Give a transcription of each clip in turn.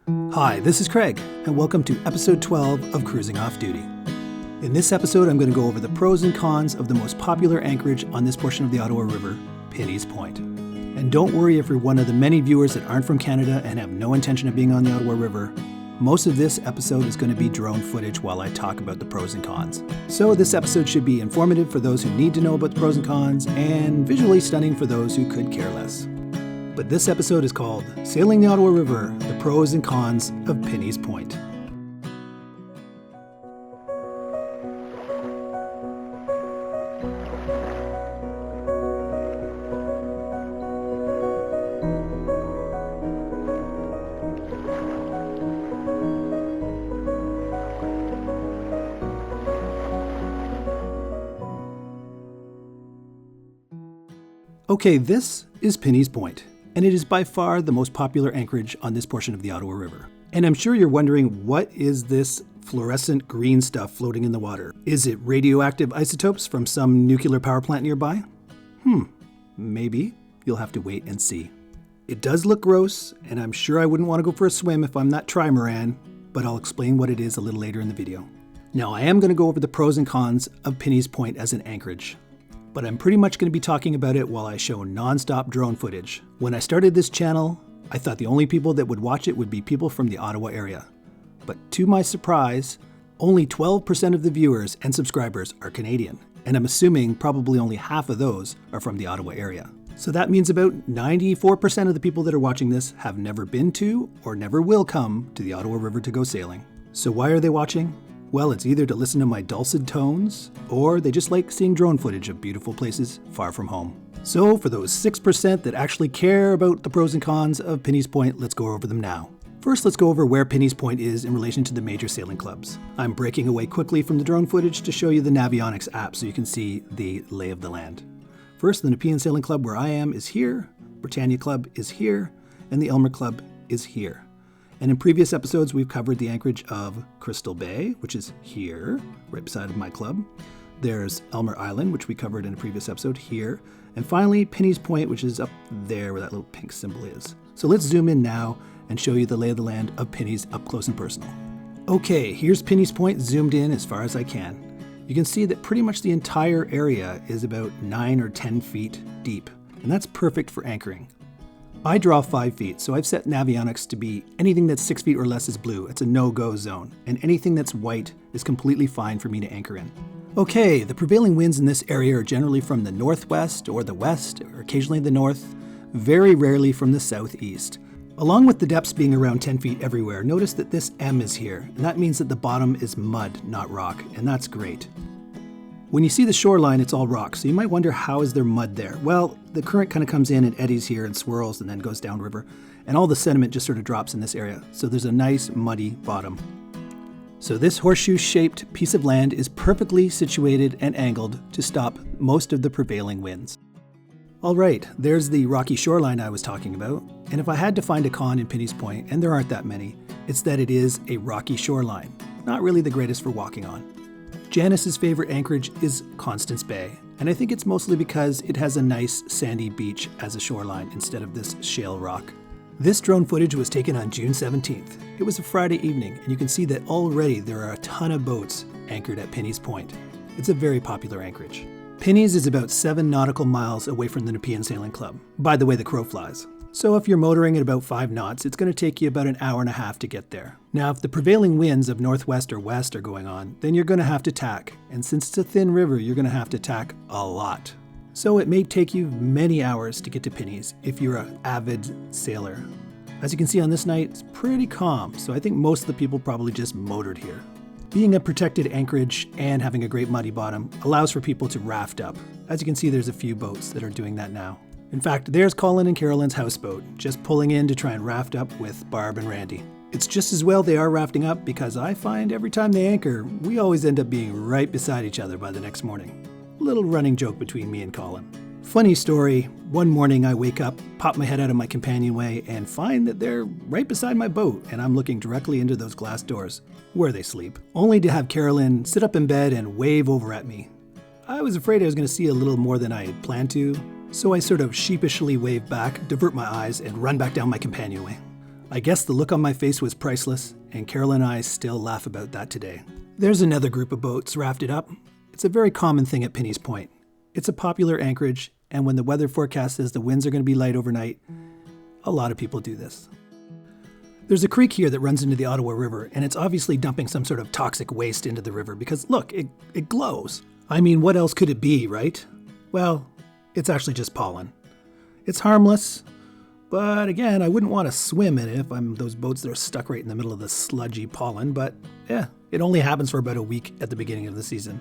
Hi, this is Craig, and welcome to episode 12 of Cruising Off Duty. In this episode, I'm going to go over the pros and cons of the most popular anchorage on this portion of the Ottawa River, Pinhey's Point. And don't worry if you're one of the many viewers that aren't from Canada and have no intention of being on the Ottawa River. Most of this episode is going to be drone footage while I talk about the pros and cons. So this episode should be informative for those who need to know about the pros and cons, and visually stunning for those who could care less. But this episode is called Sailing the Ottawa River, the Pros and Cons of Pinhey's Point. Okay, this is Pinhey's Point, and it is by far the most popular anchorage on this portion of the Ottawa River. And I'm sure you're wondering, what is this fluorescent green stuff floating in the water? Is it radioactive isotopes from some nuclear power plant nearby? Maybe. You'll have to wait and see. It does look gross, and I'm sure I wouldn't want to go for a swim if I'm that trimaran, but I'll explain what it is a little later in the video. Now, I am going to go over the pros and cons of Pinhey's Point as an anchorage, but I'm pretty much going to be talking about it while I show non-stop drone footage. When I started this channel, I thought the only people that would watch it would be people from the Ottawa area. But to my surprise, only 12% of the viewers and subscribers are Canadian, and I'm assuming probably only half of those are from the Ottawa area. So that means about 94% of the people that are watching this have never been to or never will come to the Ottawa River to go sailing. So why are they watching? Well, it's either to listen to my dulcet tones, or they just like seeing drone footage of beautiful places far from home. So for those 6% that actually care about the pros and cons of Pinhey's Point, let's go over them now. First, let's go over where Pinhey's Point is in relation to the major sailing clubs. I'm breaking away quickly from the drone footage to show you the Navionics app so you can see the lay of the land. First, the Nepean Sailing Club where I am is here, Britannia Club is here, and the Elmer Club is here. And in previous episodes, we've covered the anchorage of Crystal Bay, which is here, right beside of my club. There's Elmer Island, which we covered in a previous episode, here. And finally, Pinhey's Point, which is up there where that little pink symbol is. So let's zoom in now and show you the lay of the land of Pinhey's up close and personal. Okay, here's Pinhey's Point zoomed in as far as I can. You can see that pretty much the entire area is about 9 or 10 feet deep, and that's perfect for anchoring. I draw 5 feet, so I've set Navionics to be anything that's 6 feet or less is blue. It's a no-go zone, and anything that's white is completely fine for me to anchor in. Okay, the prevailing winds in this area are generally from the northwest or the west, or occasionally the north, very rarely from the southeast. Along with the depths being around 10 feet everywhere, notice that this M is here, and that means that the bottom is mud, not rock, and that's great. When you see the shoreline, it's all rock, so you might wonder, how is there mud there? Well, the current kind of comes in and eddies here and swirls and then goes downriver, and all the sediment just sort of drops in this area, so there's a nice muddy bottom. So this horseshoe-shaped piece of land is perfectly situated and angled to stop most of the prevailing winds. All right, there's the rocky shoreline I was talking about, and if I had to find a con in Pinhey's Point, and there aren't that many, it's that it is a rocky shoreline, not really the greatest for walking on. Janice's favorite anchorage is Constance Bay, and I think it's mostly because it has a nice sandy beach as a shoreline instead of this shale rock. This drone footage was taken on June 17th. It was a Friday evening, and you can see that already there are a ton of boats anchored at Pinhey's Point. It's a very popular anchorage. Pinhey's is about 7 nautical miles away from the Nepean Sailing Club, by the way the crow flies. So if you're motoring at about 5 knots, it's going to take you about an hour and a half to get there. Now, if the prevailing winds of northwest or west are going on, then you're going to have to tack. And since it's a thin river, you're going to have to tack a lot. So it may take you many hours to get to Pinhey's if you're an avid sailor. As you can see on this night, it's pretty calm, so I think most of the people probably just motored here. Being a protected anchorage and having a great muddy bottom allows for people to raft up. As you can see, there's a few boats that are doing that now. In fact, there's Colin and Carolyn's houseboat, just pulling in to try and raft up with Barb and Randy. It's just as well they are rafting up because I find every time they anchor, we always end up being right beside each other by the next morning. A little running joke between me and Colin. Funny story, one morning I wake up, pop my head out of my companionway, and find that they're right beside my boat, and I'm looking directly into those glass doors, where they sleep, only to have Carolyn sit up in bed and wave over at me. I was afraid I was going to see a little more than I had planned to, so I sort of sheepishly wave back, divert my eyes, and run back down my companionway. I guess the look on my face was priceless, and Carol and I still laugh about that today. There's another group of boats rafted up. It's a very common thing at Pinhey's Point. It's a popular anchorage, and when the weather forecast says the winds are going to be light overnight, a lot of people do this. There's a creek here that runs into the Ottawa River, and it's obviously dumping some sort of toxic waste into the river because, look, it glows. I mean, what else could it be, right? Well, it's actually just pollen. It's harmless, but again, I wouldn't want to swim in it if I'm those boats that are stuck right in the middle of the sludgy pollen, but yeah, it only happens for about a week at the beginning of the season.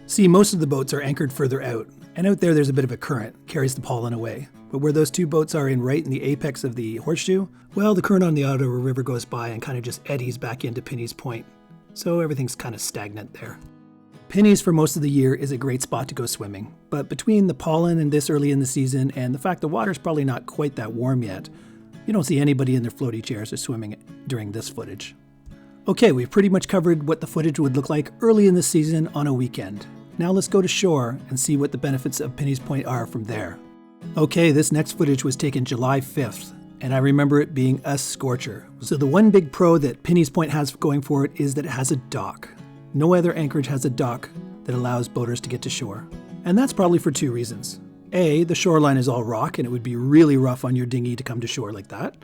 See, most of the boats are anchored further out, and out there's a bit of a current, carries the pollen away. But where those two boats are right in the apex of the horseshoe, well, the current on the Ottawa River goes by and kind of just eddies back into Pinhey's Point. So everything's kind of stagnant there. Pinhey's for most of the year is a great spot to go swimming, but between the pollen and this early in the season and the fact the water's probably not quite that warm yet, you don't see anybody in their floaty chairs or swimming during this footage. Okay, we've pretty much covered what the footage would look like early in the season on a weekend. Now let's go to shore and see what the benefits of Pinhey's Point are from there. Okay, this next footage was taken July 5th, and I remember it being a scorcher. So the one big pro that Pinhey's Point has going for it is that it has a dock. No other anchorage has a dock that allows boaters to get to shore. And that's probably for two reasons. A, the shoreline is all rock and it would be really rough on your dinghy to come to shore like that.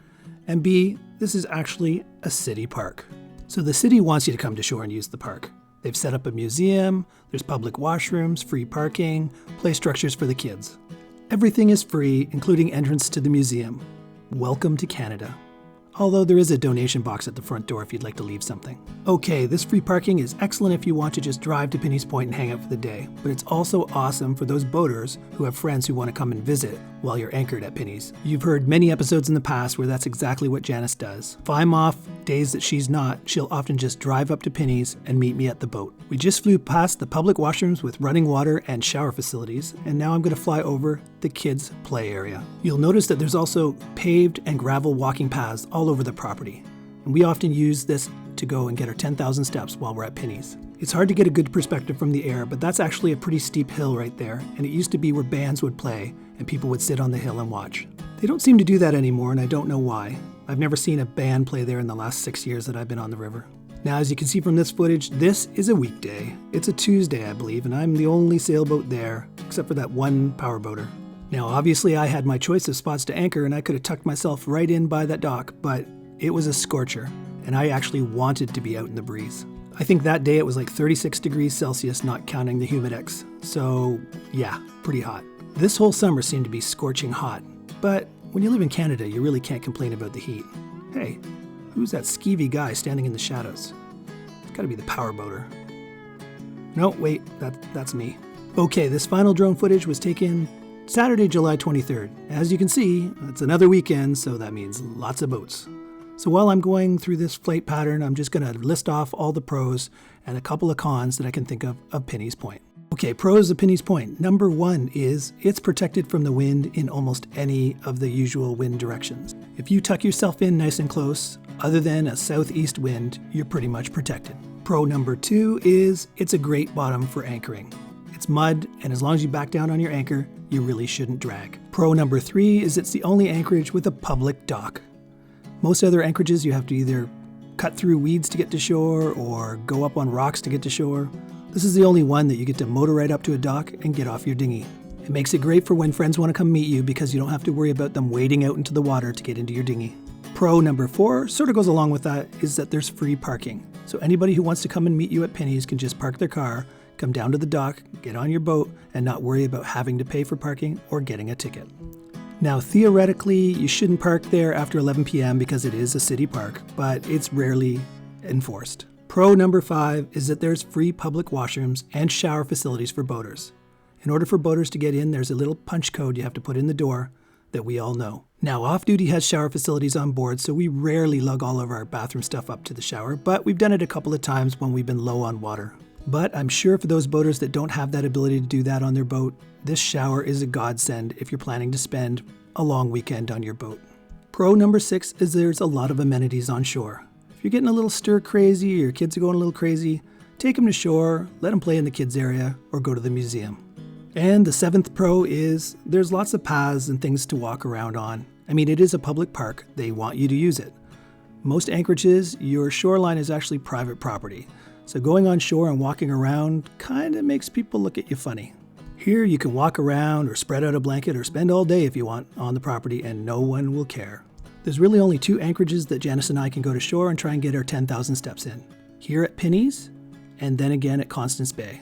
And B, this is actually a city park. So the city wants you to come to shore and use the park. They've set up a museum, there's public washrooms, free parking, play structures for the kids. Everything is free, including entrance to the museum. Welcome to Canada. Although there is a donation box at the front door if you'd like to leave something. Okay, this free parking is excellent if you want to just drive to Pinhey's Point and hang out for the day, but it's also awesome for those boaters who have friends who want to come and visit while you're anchored at Pinhey's. You've heard many episodes in the past where that's exactly what Janice does. If I'm off days that she's not, she'll often just drive up to Pinhey's and meet me at the boat. We just flew past the public washrooms with running water and shower facilities, and now I'm going to fly over the kids' play area. You'll notice that there's also paved and gravel walking paths all over the property, and we often use this to go and get our 10,000 steps while we're at Pinhey's. It's hard to get a good perspective from the air, but that's actually a pretty steep hill right there, and it used to be where bands would play and people would sit on the hill and watch. They don't seem to do that anymore, and I don't know why. I've never seen a band play there in the last 6 years that I've been on the river. Now, as you can see from this footage, this is a weekday. It's a Tuesday, I believe, and I'm the only sailboat there, except for that one powerboater. Now, obviously, I had my choice of spots to anchor, and I could have tucked myself right in by that dock, but it was a scorcher, and I actually wanted to be out in the breeze. I think that day it was like 36 degrees Celsius, not counting the humidex. So, yeah, pretty hot. This whole summer seemed to be scorching hot, but when you live in Canada, you really can't complain about the heat. Hey, who's that skeevy guy standing in the shadows? It's gotta be the powerboater. No, wait, that's me. Okay, this final drone footage was taken Saturday, July 23rd. As you can see, it's another weekend, so that means lots of boats. So while I'm going through this flight pattern, I'm just going to list off all the pros and a couple of cons that I can think of Pinhey's Point. Okay, pros of Pinhey's Point. Number one is it's protected from the wind in almost any of the usual wind directions. If you tuck yourself in nice and close, other than a southeast wind, you're pretty much protected. Pro number two is it's a great bottom for anchoring. It's mud, and as long as you back down on your anchor, you really shouldn't drag. Pro number three is it's the only anchorage with a public dock. Most other anchorages, you have to either cut through weeds to get to shore or go up on rocks to get to shore. This is the only one that you get to motor right up to a dock and get off your dinghy. It makes it great for when friends want to come meet you because you don't have to worry about them wading out into the water to get into your dinghy. Pro number four sort of goes along with that is that there's free parking. So anybody who wants to come and meet you at Pinhey's can just park their car, come down to the dock, get on your boat, and not worry about having to pay for parking or getting a ticket. Now, theoretically, you shouldn't park there after 11 p.m. because it is a city park, but it's rarely enforced. Pro number five is that there's free public washrooms and shower facilities for boaters. In order for boaters to get in, there's a little punch code you have to put in the door that we all know. Now, off-duty has shower facilities on board, so we rarely lug all of our bathroom stuff up to the shower, but we've done it a couple of times when we've been low on water. But I'm sure for those boaters that don't have that ability to do that on their boat, this shower is a godsend if you're planning to spend a long weekend on your boat. Pro number six is there's a lot of amenities on shore. If you're getting a little stir crazy or your kids are going a little crazy, take them to shore, let them play in the kids area, or go to the museum. And the seventh pro is there's lots of paths and things to walk around on. I mean, it is a public park. They want you to use it. Most anchorages, your shoreline is actually private property. So going on shore and walking around kind of makes people look at you funny. Here you can walk around or spread out a blanket or spend all day if you want on the property and no one will care. There's really only 2 anchorages that Janice and I can go to shore and try and get our 10,000 steps in. Here at Pinhey's and then again at Constance Bay.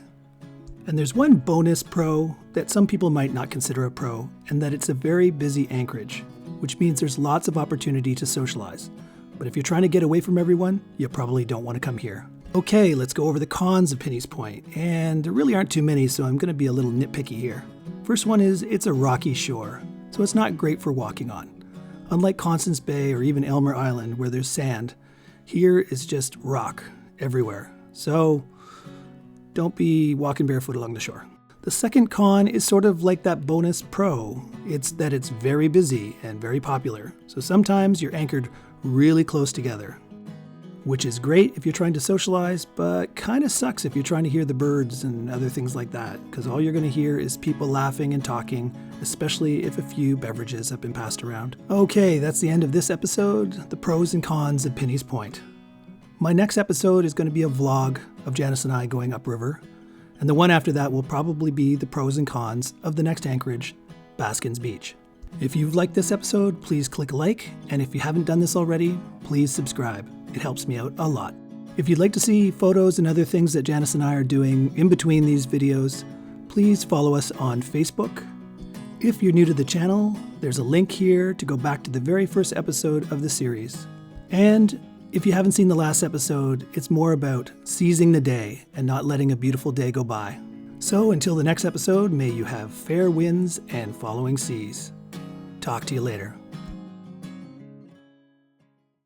And there's one bonus pro that some people might not consider a pro, and that it's a very busy anchorage, which means there's lots of opportunity to socialize. But if you're trying to get away from everyone, you probably don't want to come here. Okay, let's go over the cons of Pinhey's Point, and there really aren't too many, so I'm going to be a little nitpicky here. First one is it's a rocky shore, so it's not great for walking on. Unlike Constance Bay or even Elmer Island where there's sand, here is just rock everywhere. So don't be walking barefoot along the shore. The second con is sort of like that bonus pro. It's that it's very busy and very popular, so sometimes you're anchored really close together, which is great if you're trying to socialize, but kind of sucks if you're trying to hear the birds and other things like that, because all you're going to hear is people laughing and talking, especially if a few beverages have been passed around. Okay, that's the end of this episode, the pros and cons of Pinhey's Point. My next episode is going to be a vlog of Janice and I going upriver, and the one after that will probably be the pros and cons of the next anchorage, Baskins Beach. If you've liked this episode, please click like, and if you haven't done this already, please subscribe. It helps me out a lot. If you'd like to see photos and other things that Janice and I are doing in between these videos, please follow us on Facebook. If you're new to the channel, there's a link here to go back to the very first episode of the series. And if you haven't seen the last episode, it's more about seizing the day and not letting a beautiful day go by. So until the next episode, may you have fair winds and following seas. Talk to you later.